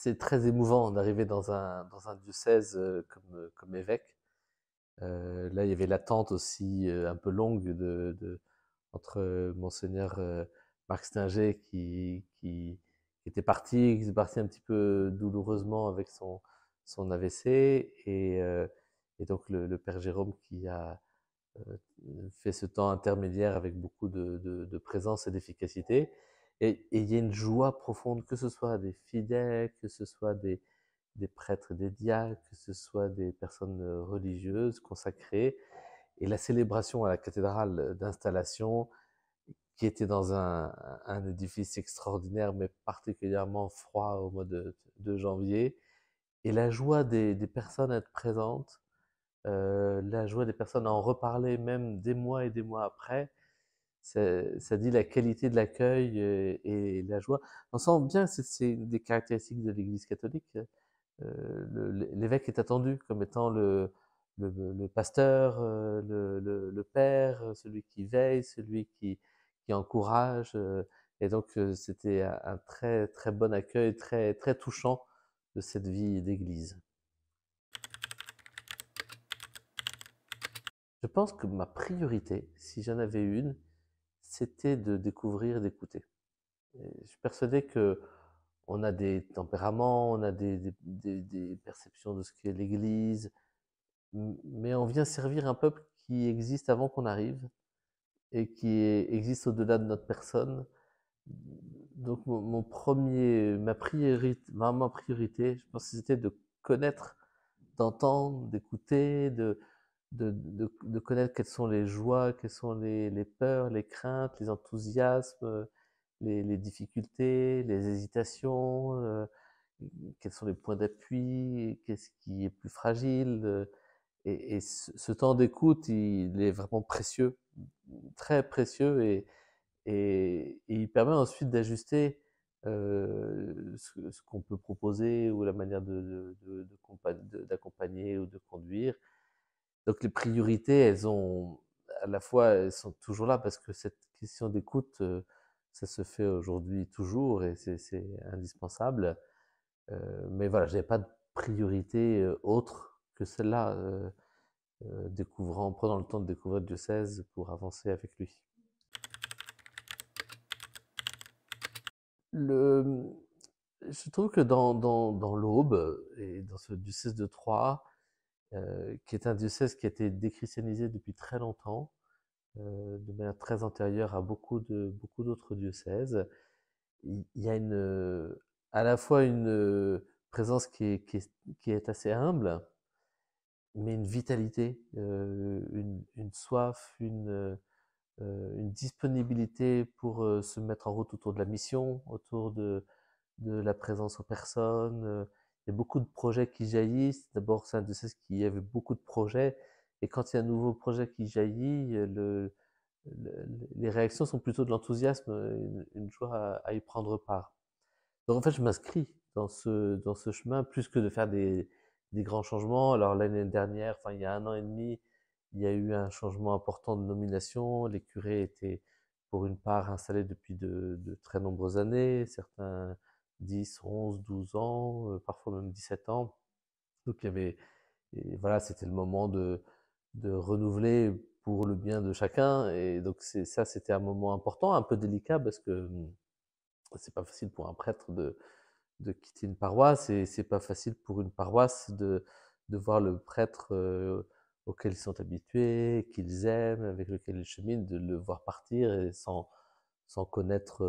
c'est très émouvant d'arriver dans un diocèse comme évêque. Là, il y avait l'attente aussi un peu longue entre Monseigneur Marc Stinger qui était parti, qui est parti un petit peu douloureusement avec son AVC, et donc le Père Jérôme qui a euh, fait ce temps intermédiaire avec beaucoup de présence et d'efficacité. Et il y a une joie profonde, que ce soit des fidèles, que ce soit des prêtres, des diacres, que ce soit des personnes religieuses consacrées, et la célébration à la cathédrale d'installation, qui était dans un édifice extraordinaire, mais particulièrement froid au mois de janvier, et la joie des personnes à être présentes, la joie des personnes à en reparler même des mois et des mois après, ça dit la qualité de l'accueil et la joie. On sent bien que c'est une des caractéristiques de l'Église catholique. L'évêque est attendu comme étant le pasteur, le père, celui qui veille, celui qui encourage. Et donc, c'était un très, très bon accueil, très, très touchant de cette vie d'église. Je pense que ma priorité, si j'en avais une, c'était de découvrir et d'écouter. Je suis persuadé que on a des tempéraments, on a des perceptions de ce qu'est l'Église, mais on vient servir un peuple qui existe avant qu'on arrive et existe au-delà de notre personne. Donc mon premier, ma priorité, je pense que c'était de connaître, d'entendre, d'écouter, de connaître quelles sont les joies, quelles sont les peurs, les craintes, les enthousiasmes, les difficultés, les hésitations, quels sont les points d'appui, qu'est-ce qui est plus fragile. Et ce temps d'écoute, il est vraiment précieux, très précieux, et il permet ensuite d'ajuster ce qu'on peut proposer, ou la manière d'accompagner ou de conduire. Donc les priorités, à la fois, elles sont toujours là, parce que cette question d'écoute, ça se fait aujourd'hui toujours, et c'est indispensable. Mais voilà, j'avais pas de priorité autre que celle-là, prenant le temps de découvrir le diocèse pour avancer avec lui. Le, je trouve que dans l'Aube et dans ce diocèse de Troyes, qui est un diocèse qui a été déchristianisé depuis très longtemps, de manière très antérieure à beaucoup d'autres diocèses, il y a à la fois une présence qui est assez humble, mais une vitalité, une soif, une disponibilité pour se mettre en route autour de la mission, autour de la présence aux personnes. Il y a beaucoup de projets qui jaillissent. D'abord, c'est un diocèse qui avait beaucoup de projets, et quand il y a un nouveau projet qui jaillit, les réactions sont plutôt de l'enthousiasme, une joie à y prendre part. Donc en fait, je m'inscris dans ce chemin, plus que de faire des grands changements. Alors l'année dernière, enfin il y a un an et demi, il y a eu un changement important de nomination. Les curés étaient pour une part installés depuis de très nombreuses années, certains 10, 11, 12 ans, parfois même 17 ans. Donc il y avait, et voilà, c'était le moment de renouveler pour le bien de chacun. Et donc c'était un moment important, un peu délicat, parce que c'est pas facile pour un prêtre de quitter une paroisse, et c'est pas facile pour une paroisse de voir le prêtre auquel ils sont habitués, qu'ils aiment, avec lequel ils cheminent, de le voir partir, et sans connaître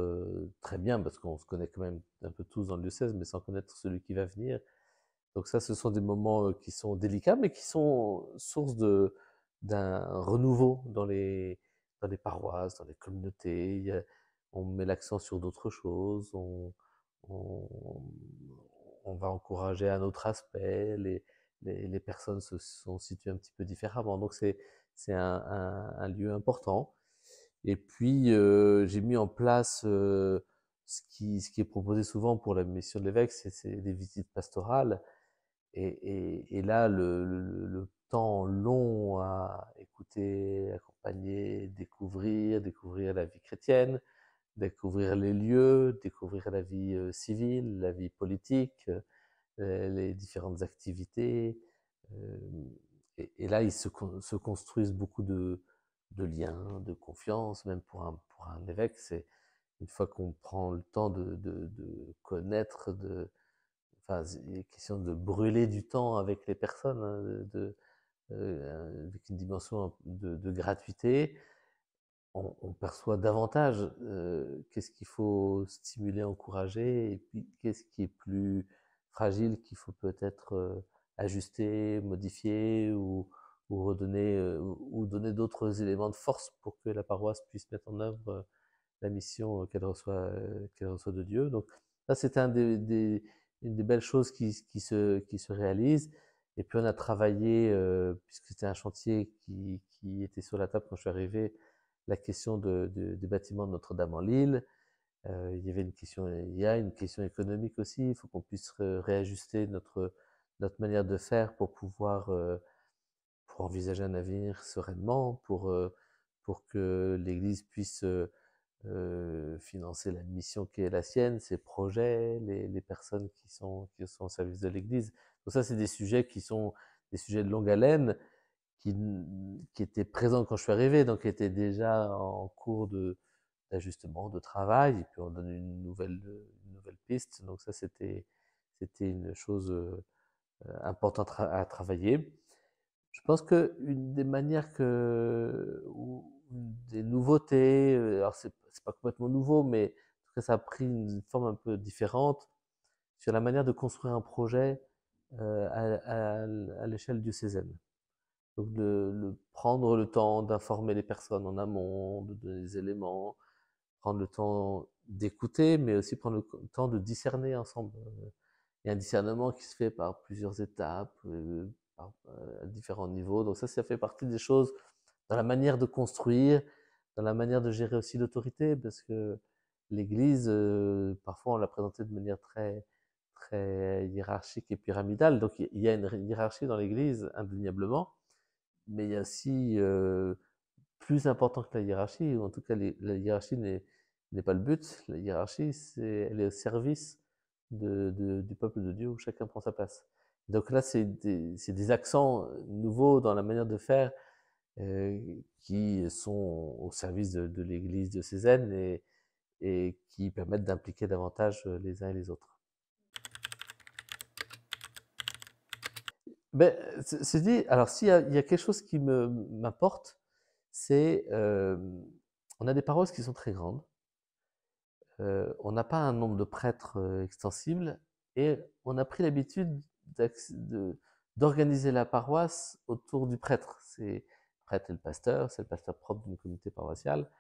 très bien, parce qu'on se connaît quand même un peu tous dans le diocèse, mais sans connaître celui qui va venir. Donc ça, ce sont des moments qui sont délicats, mais qui sont source d'un renouveau dans les paroisses, dans les communautés. On met l'accent sur d'autres choses, on, on va encourager un autre aspect, les personnes se sont situées un petit peu différemment. Donc c'est un lieu important. Et puis j'ai mis en place ce qui est proposé souvent pour la mission de l'évêque, c'est des visites pastorales. Et là, le temps long à écouter, accompagner, découvrir la vie chrétienne, découvrir les lieux, découvrir la vie civile, la vie politique, les différentes activités. euh, et là, ils se construisent beaucoup de liens, de confiance, même pour un évêque. C'est une fois qu'on prend le temps de connaître, enfin, il est question de brûler du temps avec les personnes, hein, avec une dimension de gratuité. On perçoit davantage qu'est-ce qu'il faut stimuler, encourager, et puis qu'est-ce qui est plus fragile qu'il faut peut-être ajuster, modifier ou redonner ou donner d'autres éléments de force pour que la paroisse puisse mettre en œuvre la mission qu'elle reçoit de Dieu. Donc ça, c'est une des belles choses qui se réalisent. Et puis on a travaillé, puisque c'était un chantier qui était sur la table quand je suis arrivé, la question des bâtiments de Notre-Dame en Lille. Il y avait une question, il y a une question économique aussi. Il faut qu'on puisse réajuster notre manière de faire pour pouvoir pour envisager un avenir sereinement, pour que l'Église puisse financer la mission qui est la sienne, ses projets, les personnes qui sont au service de l'Église. Donc ça, c'est des sujets qui sont des sujets de longue haleine, qui, qui étaient présents quand je suis arrivé, donc qui étaient déjà en cours d'ajustement, de travail, et puis on donne une nouvelle piste. Donc ça, c'était une chose importante à travailler. Je pense qu'une des manières ou une des nouveautés, alors c'est pas complètement nouveau, mais en tout cas ça a pris une forme un peu différente sur la manière de construire un projet à l'échelle diocésaine. Donc prendre le temps d'informer les personnes en amont, de donner des éléments, prendre le temps d'écouter, mais aussi prendre le temps de discerner ensemble. Il y a un discernement qui se fait par plusieurs étapes, à différents niveaux. Donc ça fait partie des choses dans la manière de construire, dans la manière de gérer aussi l'autorité, parce que l'Église, parfois, on l'a présentée de manière très hiérarchique et pyramidale. Donc il y a une hiérarchie dans l'Église, indéniablement, mais il y a aussi plus important que la hiérarchie, ou en tout cas la hiérarchie n'est pas le but. La hiérarchie, elle est au service du peuple de Dieu où chacun prend sa place. Donc là, c'est des accents nouveaux dans la manière de faire euh, qui sont au service de l'Église diocésaine et qui permettent d'impliquer davantage les uns et les autres. Ben, c'est dit, alors il y a quelque chose qui m'importe, c'est on a des paroisses qui sont très grandes, on n'a pas un nombre de prêtres extensible et on a pris l'habitude d'organiser la paroisse autour du prêtre. C'est le prêtre et le pasteur, c'est le pasteur propre d'une communauté paroissiale.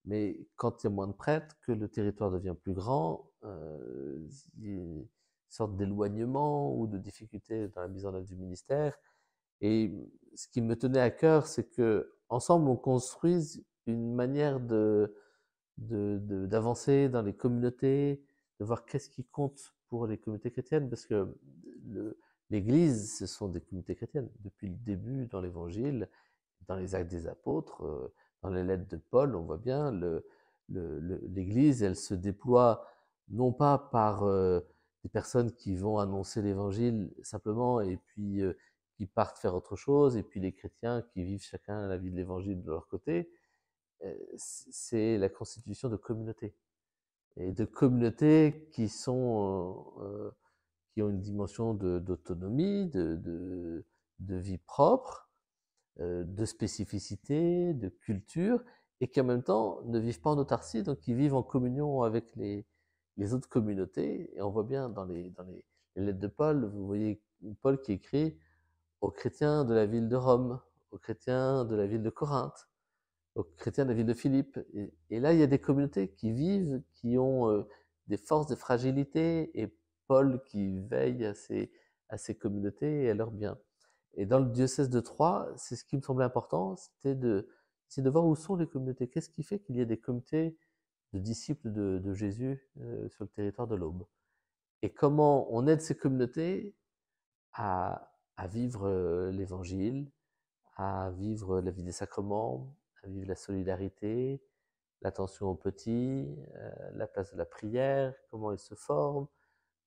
Mais quand il y a moins de prêtres, que le territoire devient plus grand, il y a une sorte d'éloignement ou de difficulté dans la mise en œuvre du ministère. Et ce qui me tenait à cœur, c'est que ensemble on construise une manière d'avancer dans les communautés, de voir qu'est-ce qui compte pour les communautés chrétiennes, parce que l'Église, ce sont des communautés chrétiennes. Depuis le début, dans l'Évangile, dans les Actes des Apôtres, dans les lettres de Paul, on voit bien, l'Église, elle se déploie non pas par des personnes qui vont annoncer l'Évangile simplement et puis qui partent faire autre chose, et puis les chrétiens qui vivent chacun la vie de l'Évangile de leur côté, c'est la constitution de communautés. Et de communautés qui ont une dimension d'autonomie, de vie propre, de spécificité, de culture, et qui en même temps ne vivent pas en autarcie, donc qui vivent en communion avec les autres communautés. Et on voit bien les lettres de Paul, vous voyez Paul qui écrit aux chrétiens de la ville de Rome, aux chrétiens de la ville de Corinthe, aux chrétiens de la ville de Philippe. Et là, il y a des communautés qui vivent, qui ont des forces, des fragilités, et Paul qui veille à ces communautés et à leur bien. Et dans le diocèse de Troyes, c'est ce qui me semblait important, c'est de voir où sont les communautés. Qu'est-ce qui fait qu'il y ait des communautés de disciples de Jésus sur le territoire de l'Aube? Et comment on aide ces communautés à vivre l'Évangile, à vivre la vie des sacrements, à vivre la solidarité, l'attention aux petits, la place de la prière, comment ils se forment,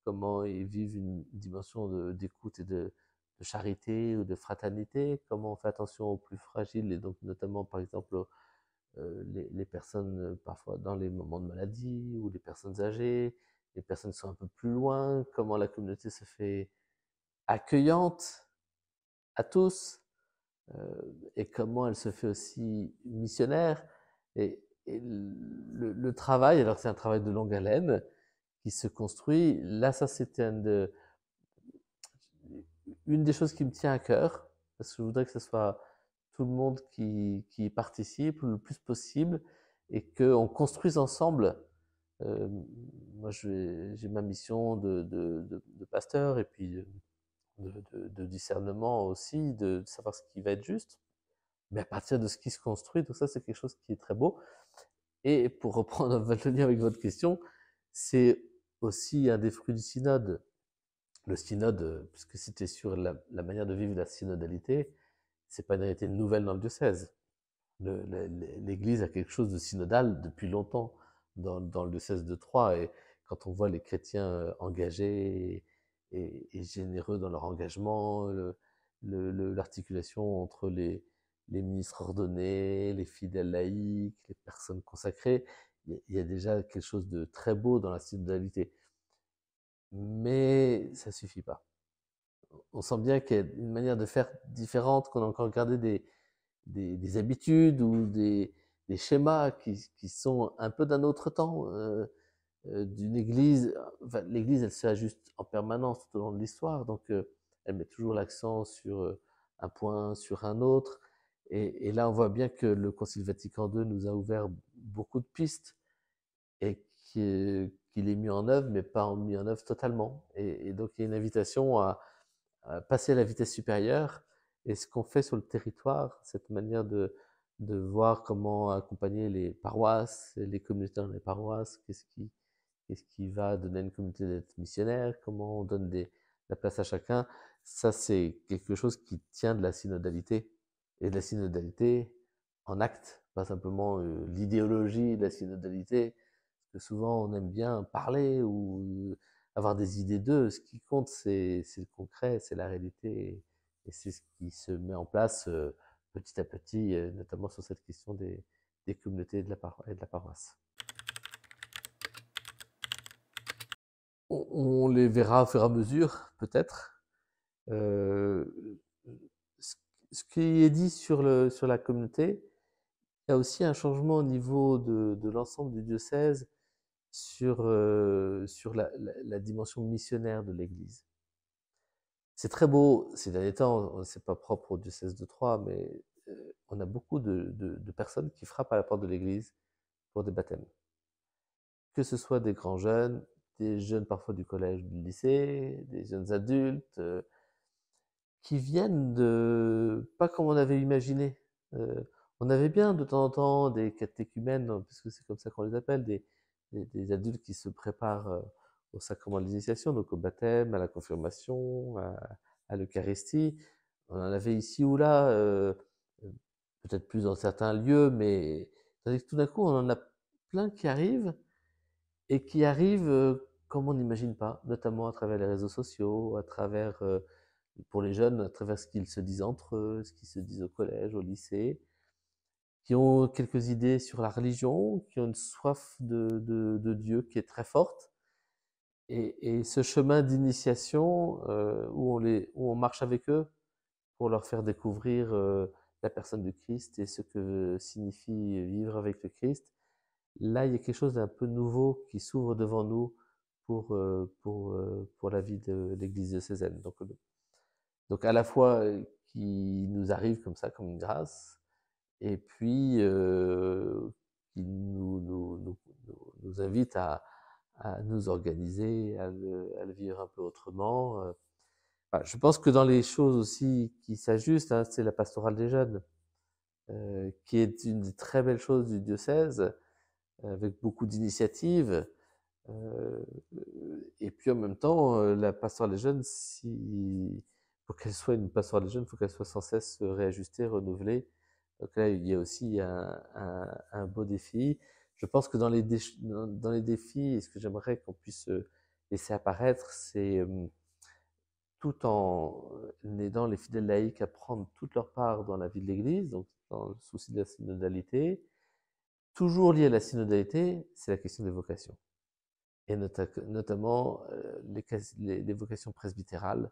comment ils vivent une dimension d'écoute et de charité ou de fraternité, comment on fait attention aux plus fragiles, et donc notamment par exemple les personnes parfois dans les moments de maladie, ou les personnes âgées, les personnes qui sont un peu plus loin, comment la communauté se fait accueillante à tous, et comment elle se fait aussi missionnaire. Et le travail, alors c'est un travail de longue haleine qui se construit. Là, ça c'était une des choses qui me tient à cœur, parce que je voudrais que ce soit tout le monde qui participe le plus possible, et qu'on construise ensemble. Euh, Moi, j'ai ma mission de pasteur, et puis de discernement aussi, de savoir ce qui va être juste, mais à partir de ce qui se construit. Donc ça, c'est quelque chose qui est très beau. Et pour reprendre le lien avec votre question, c'est aussi un des fruits du synode. Le synode, puisque c'était sur la manière de vivre la synodalité, c'est pas une réalité nouvelle dans le diocèse. L'Église a quelque chose de synodal depuis longtemps dans le diocèse de Troyes, et quand on voit les chrétiens engagés et généreux dans leur engagement, l'articulation entre les ministres ordonnés, les fidèles laïcs, les personnes consacrées, il y a déjà quelque chose de très beau dans la synodalité. Mais ça suffit pas. On sent bien qu'il y a une manière de faire différente, qu'on a encore gardé des habitudes ou des schémas qui sont un peu d'un autre temps, d'une église. Enfin, l'église, elle s'ajuste en permanence tout au long de l'histoire, donc elle met toujours l'accent sur un point, sur un autre. Et là, on voit bien que le Concile Vatican II nous a ouvert beaucoup de pistes, et qu'il est mis en œuvre, mais pas mis en œuvre totalement. Et donc, il y a une invitation à passer à la vitesse supérieure. Et ce qu'on fait sur le territoire, cette manière de voir comment accompagner les paroisses, les communautés dans les paroisses, qu'est-ce qui va donner à une communauté d'être missionnaire, comment on donne la place à chacun, ça c'est quelque chose qui tient de la synodalité, et de la synodalité en acte, pas simplement l'idéologie de la synodalité, parce que souvent on aime bien parler ou avoir des idées d'eux. Ce qui compte, c'est le concret, c'est la réalité, et c'est ce qui se met en place petit à petit, notamment sur cette question des communautés et de la paroisse. On les verra au fur et à mesure, peut-être. Euh, ce, ce qui est dit sur la communauté, il y a aussi un changement au niveau de l'ensemble du diocèse sur la dimension missionnaire de l'Église. C'est très beau ces derniers temps, c'est pas propre au diocèse de Troyes, mais on a beaucoup de personnes qui frappent à la porte de l'Église pour des baptêmes. Que ce soit des jeunes parfois du collège, du lycée, des jeunes adultes, qui viennent pas comme on avait imaginé. Euh, on avait bien de temps en temps des catéchumènes, puisque c'est comme ça qu'on les appelle, des adultes qui se préparent au sacrement de l'initiation, donc au baptême, à la confirmation, à l'Eucharistie. On en avait ici ou là, peut-être plus dans certains lieux, mais tandis que tout d'un coup, on en a plein qui arrivent, et qui arrivent comme on n'imagine pas, notamment à travers les réseaux sociaux, à travers, pour les jeunes, à travers ce qu'ils se disent entre eux, ce qu'ils se disent au collège, au lycée, qui ont quelques idées sur la religion, qui ont une soif de Dieu qui est très forte. Et ce chemin d'initiation où on marche avec eux pour leur faire découvrir la personne du Christ et ce que signifie vivre avec le Christ, là, il y a quelque chose d'un peu nouveau qui s'ouvre devant nous pour la vie de l'Église diocésaine. Donc à la fois qui nous arrive comme ça, comme une grâce, et puis qui nous invite à nous organiser, à le vivre un peu autrement. Enfin, je pense que dans les choses aussi qui s'ajustent, hein, c'est la pastorale des jeunes, qui est une des très belles choses du diocèse, avec beaucoup d'initiatives. Euh, et puis en même temps, la pastorale des jeunes, pour qu'elle soit une pastorale des jeunes, il faut qu'elle soit sans cesse réajustée, renouvelée. Donc là, il y a aussi un beau défi. je pense que dans les défis, et ce que j'aimerais qu'on puisse laisser apparaître, c'est tout en aidant les fidèles laïcs à prendre toute leur part dans la vie de l'Église, donc dans le souci de la synodalité. Toujours lié à la synodalité, c'est la question des vocations, et notamment les vocations presbytérales,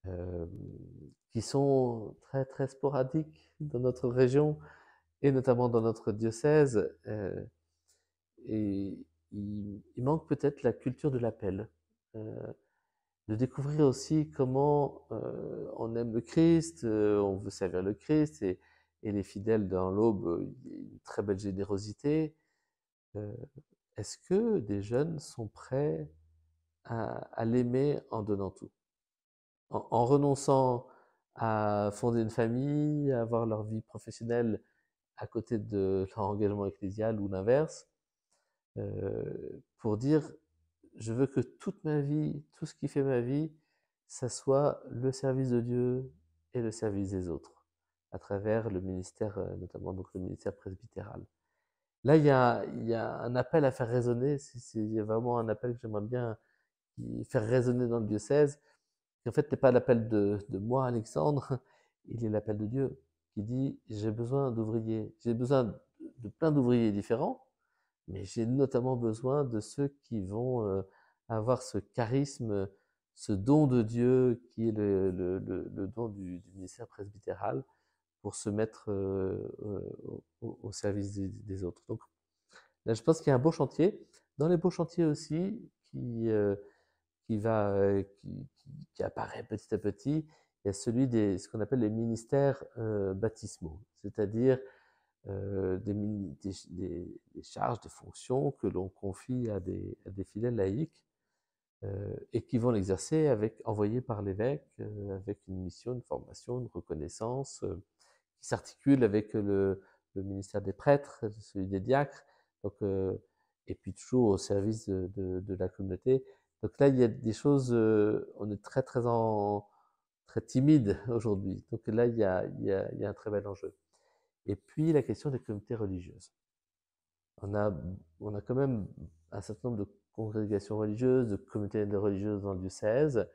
euh, qui sont très très sporadiques dans notre région et notamment dans notre diocèse. Et il manque peut-être la culture de l'appel, de découvrir aussi comment on aime le Christ, on veut servir le Christ, et les fidèles dans l'Aube, il y a une très belle générosité. Euh, Est-ce que des jeunes sont prêts à l'aimer en donnant tout, en renonçant à fonder une famille, à avoir leur vie professionnelle à côté de leur engagement ecclésial ou l'inverse, pour dire je veux que toute ma vie, tout ce qui fait ma vie, ça soit le service de Dieu et le service des autres, à travers le ministère, notamment donc le ministère presbytéral. Là, il y a un appel à faire résonner, il y a vraiment un appel que j'aimerais bien faire résonner dans le diocèse, qui en fait n'est pas l'appel de moi, Alexandre, il est l'appel de Dieu, qui dit j'ai besoin d'ouvriers, j'ai besoin de plein d'ouvriers différents, mais j'ai notamment besoin de ceux qui vont avoir ce charisme, ce don de Dieu qui est le don du ministère presbytéral pour se mettre au service des autres. Donc là, je pense qu'il y a un beau chantier. Dans les beaux chantiers aussi, qui apparaît petit à petit, il y a celui ce qu'on appelle les ministères baptismaux, c'est-à-dire des charges, des fonctions que l'on confie à des fidèles laïcs et qui vont l'exercer envoyés par l'évêque avec une mission, une formation, une reconnaissance qui s'articule avec le ministère des prêtres, celui des diacres, donc, et puis toujours au service de la communauté. Donc là, il y a des choses, on est très timide aujourd'hui. Donc là, il y a un très bel enjeu. Et puis la question des communautés religieuses. On a, on a quand même un certain nombre de congrégations religieuses, de communautés religieuses dans le diocèse,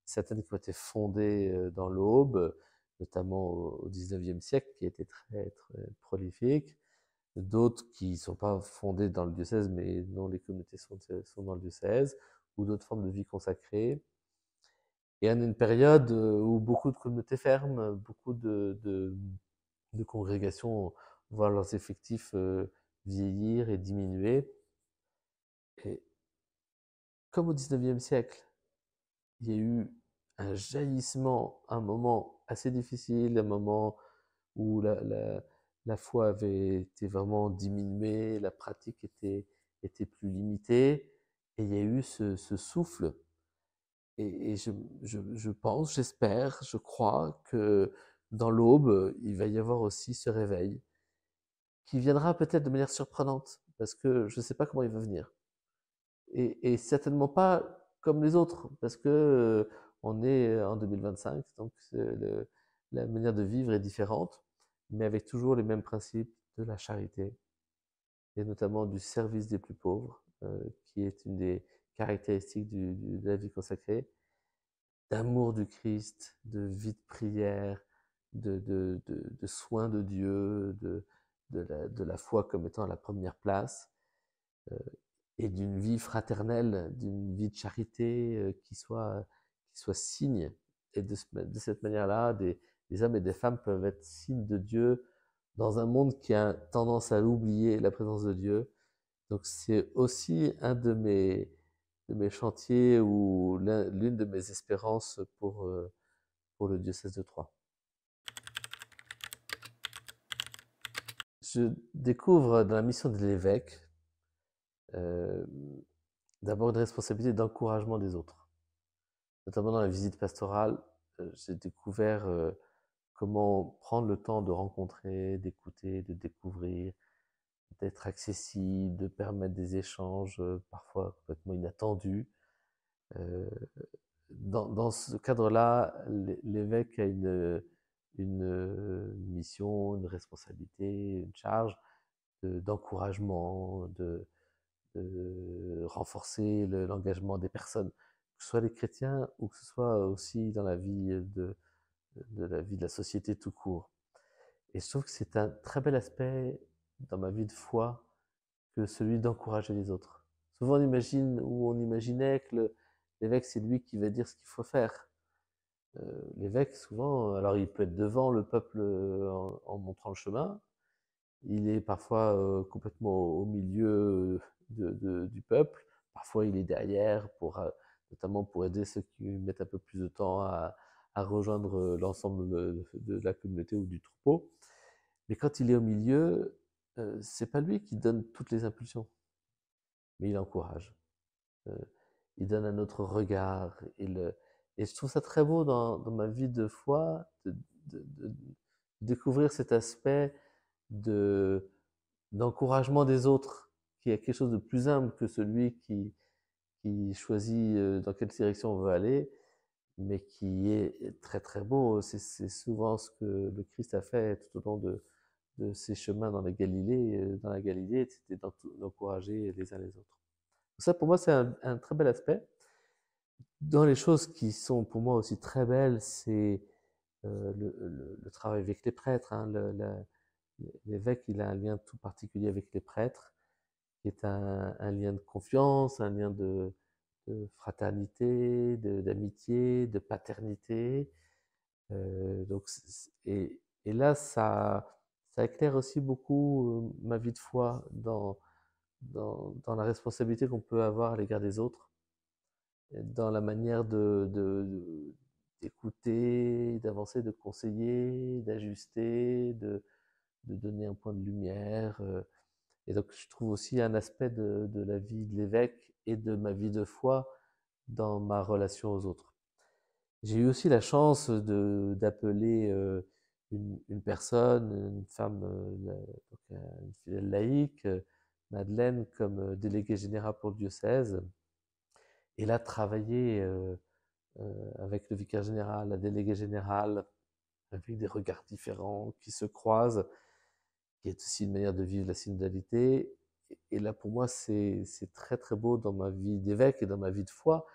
certaines qui ont été fondées dans l'Aube, notamment au XIXe siècle, qui étaient très, très prolifiques, d'autres qui ne sont pas fondées dans le diocèse, mais dont les communautés sont dans le diocèse, ou d'autres formes de vie consacrée. Et on a une période où beaucoup de communautés ferment, beaucoup de congrégations voient leurs effectifs vieillir et diminuer. Et comme au XIXe siècle, il y a eu un jaillissement, un moment assez difficile, un moment où la foi avait été vraiment diminuée, la pratique était plus limitée, et il y a eu ce souffle. Et je pense, j'espère, je crois que dans l'Aube, il va y avoir aussi ce réveil, qui viendra peut-être de manière surprenante, parce que je ne sais pas comment il va venir. Et certainement pas comme les autres, parce que on est en 2025, donc la manière de vivre est différente, mais avec toujours les mêmes principes de la charité, et notamment du service des plus pauvres, qui est une des caractéristiques de la vie consacrée, d'amour du Christ, de vie de prière, de soin de Dieu, de la foi comme étant à la première place, euh, et d'une vie fraternelle, d'une vie de charité qui soit signe. Et de cette manière-là, des hommes et des femmes peuvent être signes de Dieu dans un monde qui a tendance à oublier la présence de Dieu. Donc c'est aussi un de mes chantiers ou l'une de mes espérances pour le diocèse de Troyes. Je découvre dans la mission de l'évêque euh, d'abord une responsabilité d'encouragement des autres. Notamment dans la visite pastorale, j'ai découvert comment prendre le temps de rencontrer, d'écouter, de découvrir, d'être accessible, de permettre des échanges parfois complètement inattendus. Euh, dans ce cadre-là, l'évêque a une mission, une responsabilité, une charge d'encouragement, de renforcer l'engagement des personnes, que ce soit les chrétiens ou que ce soit aussi dans la vie de la vie de la société tout court. Et je trouve que c'est un très bel aspect dans ma vie de foi que celui d'encourager les autres. Souvent on imagine, ou on imaginait que l'évêque c'est lui qui va dire ce qu'il faut faire. L'évêque souvent, alors il peut être devant le peuple en montrant le chemin, il est parfois complètement au milieu du peuple. Parfois, il est derrière, notamment pour aider ceux qui mettent un peu plus de temps à rejoindre l'ensemble de la communauté ou du troupeau. Mais quand il est au milieu, c'est pas lui qui donne toutes les impulsions, mais il encourage. Euh, il donne un autre regard. Et je trouve ça très beau dans ma vie de foi de découvrir cet aspect de d'encouragement des autres, qui est quelque chose de plus humble que celui qui choisit dans quelle direction on veut aller, mais qui est très très beau. C'est souvent ce que le Christ a fait tout au long de ses chemins dans la Galilée, c'était d'encourager les uns les autres. Ça, pour moi, c'est un très bel aspect. Dans les choses qui sont pour moi aussi très belles, c'est le travail avec les prêtres. Hein, l'évêque, il a un lien tout particulier avec les prêtres, qui est un lien de confiance, un lien de fraternité, d'amitié, de paternité. Donc, et là, ça éclaire aussi beaucoup ma vie de foi dans la responsabilité qu'on peut avoir à l'égard des autres, dans la manière d'écouter, d'avancer, de conseiller, d'ajuster, de donner un point de lumière. Et donc, je trouve aussi un aspect de la vie de l'évêque et de ma vie de foi dans ma relation aux autres. J'ai eu aussi la chance d'appeler une personne, une femme, donc, une fidèle laïque, Madeleine, comme déléguée générale pour le diocèse. Et là, travailler avec le vicaire général, la déléguée générale, avec des regards différents qui se croisent, qui est aussi une manière de vivre la synodalité. Et là, pour moi, c'est très très beau dans ma vie d'évêque et dans ma vie de foi,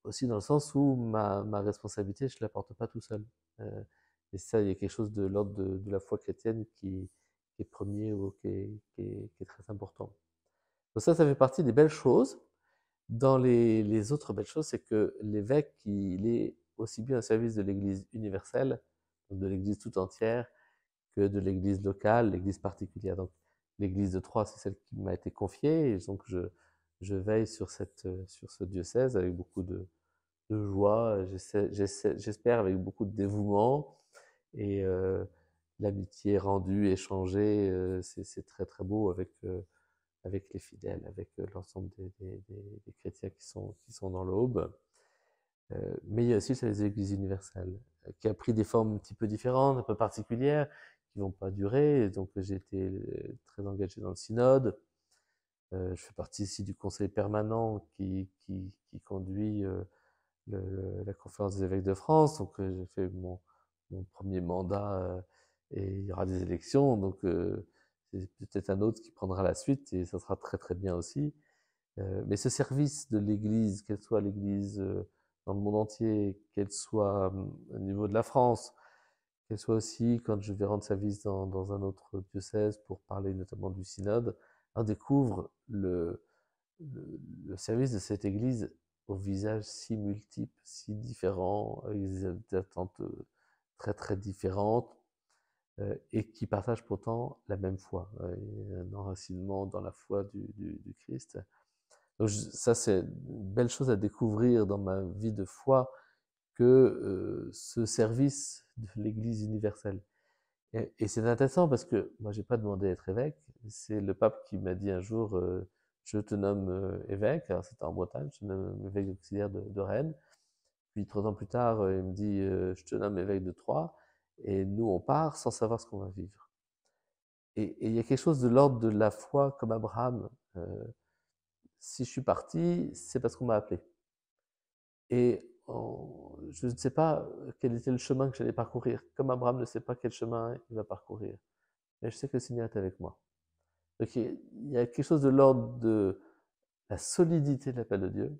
aussi dans le sens où ma responsabilité, je ne la porte pas tout seul. Et ça, il y a quelque chose de l'ordre de la foi chrétienne qui est premier ou qui est très important. Donc ça fait partie des belles choses. Dans les autres belles choses, c'est que l'évêque, il est aussi bien au service de l'Église universelle, donc de l'Église tout entière, que de l'église locale, l'église particulière. Donc, l'église de Troyes, c'est celle qui m'a été confiée, et donc je veille sur ce diocèse avec beaucoup de joie, j'espère avec beaucoup de dévouement, et l'amitié rendue, échangée, c'est très très beau avec les fidèles, avec l'ensemble des chrétiens qui sont dans l'aube. Mais il y a aussi les églises universelles, qui a pris des formes un petit peu différentes, un peu particulières, qui vont pas durer. Et donc j'ai été très engagé dans le synode. Je fais partie ici du conseil permanent qui conduit la conférence des évêques de France. Donc j'ai fait mon premier mandat et il y aura des élections. Donc c'est peut-être un autre qui prendra la suite et ça sera très très bien aussi. Mais ce service de l'Église, qu'elle soit l'Église dans le monde entier, qu'elle soit au niveau de la France, qu'elle soit aussi quand je vais rendre service dans un autre diocèse pour parler notamment du synode, on découvre le service de cette Église au visage si multiple, si différent, avec des attentes très très différentes, et qui partagent pourtant la même foi, un enracinement dans la foi du Christ. Donc ça, c'est une belle chose à découvrir dans ma vie de foi que ce service de l'Église universelle. Et c'est intéressant parce que moi, j'ai pas demandé à être évêque. C'est le pape qui m'a dit un jour, je te nomme évêque. Alors c'était en Bretagne, je te nomme évêque auxiliaire de Rennes. Puis 3 ans plus tard, il me dit, je te nomme évêque de Troyes. Et nous, on part sans savoir ce qu'on va vivre. Et il y a quelque chose de l'ordre de la foi comme Abraham. Si je suis parti, c'est parce qu'on m'a appelé. Et je ne sais pas quel était le chemin que j'allais parcourir, comme Abraham ne sait pas quel chemin il va parcourir. Mais je sais que le Seigneur est avec moi. Donc il y a quelque chose de l'ordre de la solidité de l'appel de Dieu,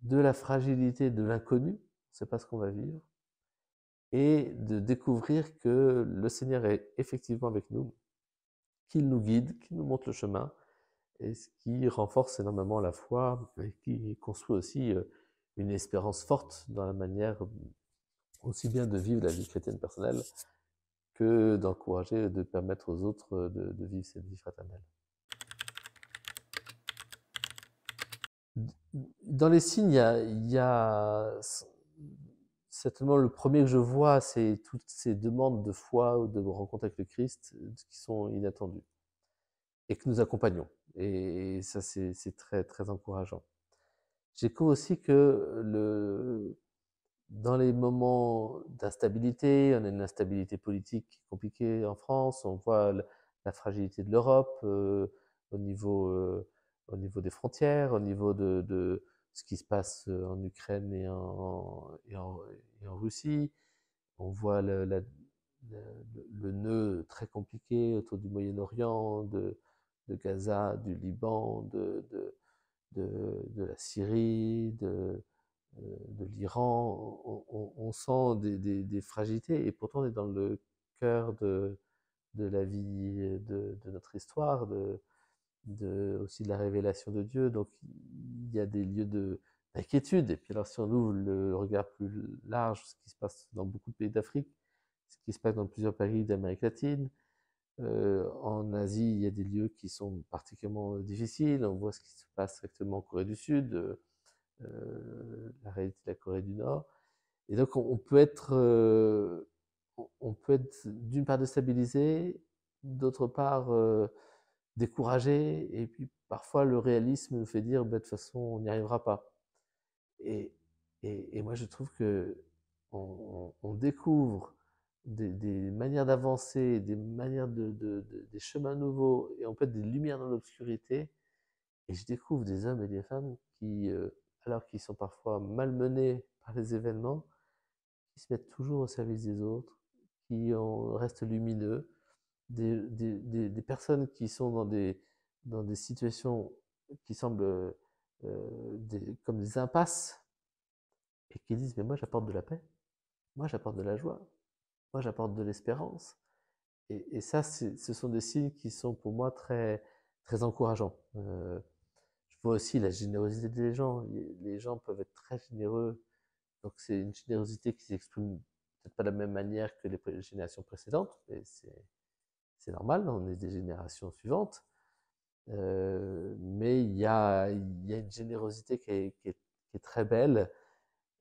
de la fragilité de l'inconnu, on ne sait pas ce qu'on va vivre, et de découvrir que le Seigneur est effectivement avec nous, qu'il nous guide, qu'il nous montre le chemin, et ce qui renforce énormément la foi et qui construit aussi une espérance forte dans la manière aussi bien de vivre la vie chrétienne personnelle que d'encourager, de permettre aux autres de vivre cette vie fraternelle. Dans les signes, il y a certainement le premier que je vois, c'est toutes ces demandes de foi ou de rencontre avec le Christ qui sont inattendues et que nous accompagnons. Et ça, c'est très, très encourageant. J'ai cru aussi que dans les moments d'instabilité, on a une instabilité politique compliquée en France, on voit la fragilité de l'Europe au niveau, au niveau des frontières, au niveau de ce qui se passe en Ukraine et en Russie. On voit le nœud très compliqué autour du Moyen-Orient, de Gaza, du Liban, de la Syrie, de l'Iran. On sent des fragilités et pourtant on est dans le cœur de la vie, de notre histoire, aussi de la révélation de Dieu. Donc il y a des lieux d'inquiétude. Et puis alors si on ouvre le regard plus large, ce qui se passe dans beaucoup de pays d'Afrique, ce qui se passe dans plusieurs pays d'Amérique latine, en Asie, il y a des lieux qui sont particulièrement difficiles. On voit ce qui se passe actuellement en Corée du Sud, la réalité de la Corée du Nord. Et donc on peut être, d'une part déstabilisé, d'autre part découragé, et puis parfois le réalisme nous fait dire, bah, de toute façon, on n'y arrivera pas. Et, et moi, je trouve que on découvre des manières d'avancer, des manières des chemins nouveaux, et on peut être des lumières dans l'obscurité. Et je découvre des hommes et des femmes qui, alors qu'ils sont parfois malmenés par les événements, qui se mettent toujours au service des autres, restent lumineux, des personnes qui sont dans des situations qui semblent comme des impasses et qui disent, mais moi j'apporte de la paix, moi j'apporte de la joie, moi j'apporte de l'espérance. Et ça, ce sont des signes qui sont pour moi très, très encourageants. Je vois aussi la générosité des gens. Les gens peuvent être très généreux. Donc c'est une générosité qui s'exprime peut-être pas de la même manière que les générations précédentes, mais c'est normal, on est des générations suivantes. Mais il y a une générosité qui est très belle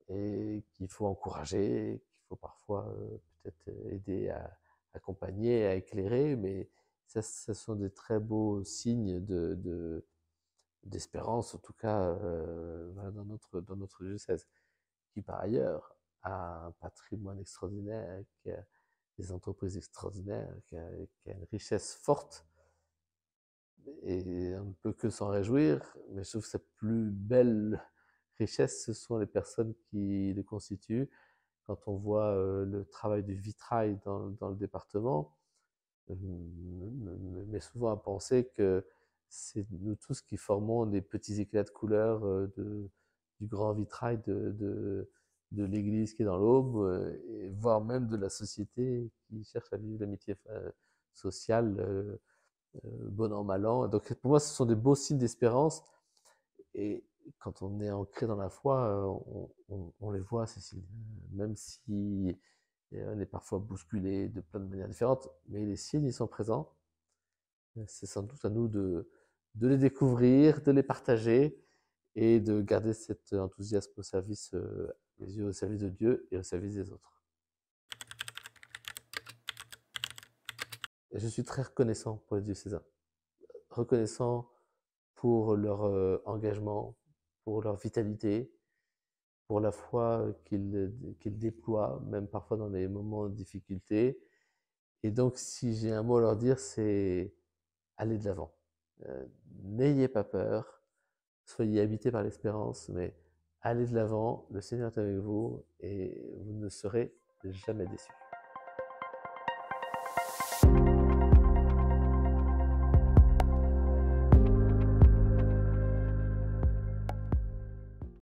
et qu'il faut encourager, qu'il faut parfois peut-être aider à accompagner, à éclairer, mais ça, ce sont des très beaux signes d'espérance, en tout cas voilà, dans notre diocèse, qui par ailleurs a un patrimoine extraordinaire, qui a des entreprises extraordinaires, qui a une richesse forte, et on ne peut que s'en réjouir, mais je trouve que sa plus belle richesse, ce sont les personnes qui le constituent. Quand on voit le travail du vitrail dans le département, me met souvent à penser que c'est nous tous qui formons des petits éclats de couleur du grand vitrail de l'Église qui est dans l'Aube, et voire même de la société qui cherche à vivre l'amitié sociale, bon an, mal an. Donc pour moi, ce sont des beaux signes d'espérance. Et quand on est ancré dans la foi, on les voit, ces signes. Même si on est parfois bousculé de plein de manières différentes, mais les signes, ils sont présents. C'est sans doute à nous de les découvrir, de les partager et de garder cet enthousiasme au service, les yeux au service de Dieu et au service des autres. Et je suis très reconnaissant pour les diocésains, reconnaissant pour leur engagement, pour leur vitalité, pour la foi qu'ils déploient, même parfois dans les moments de difficulté. Et donc, si j'ai un mot à leur dire, c'est allez de l'avant. N'ayez pas peur, soyez habités par l'espérance, mais allez de l'avant, le Seigneur est avec vous et vous ne serez jamais déçus.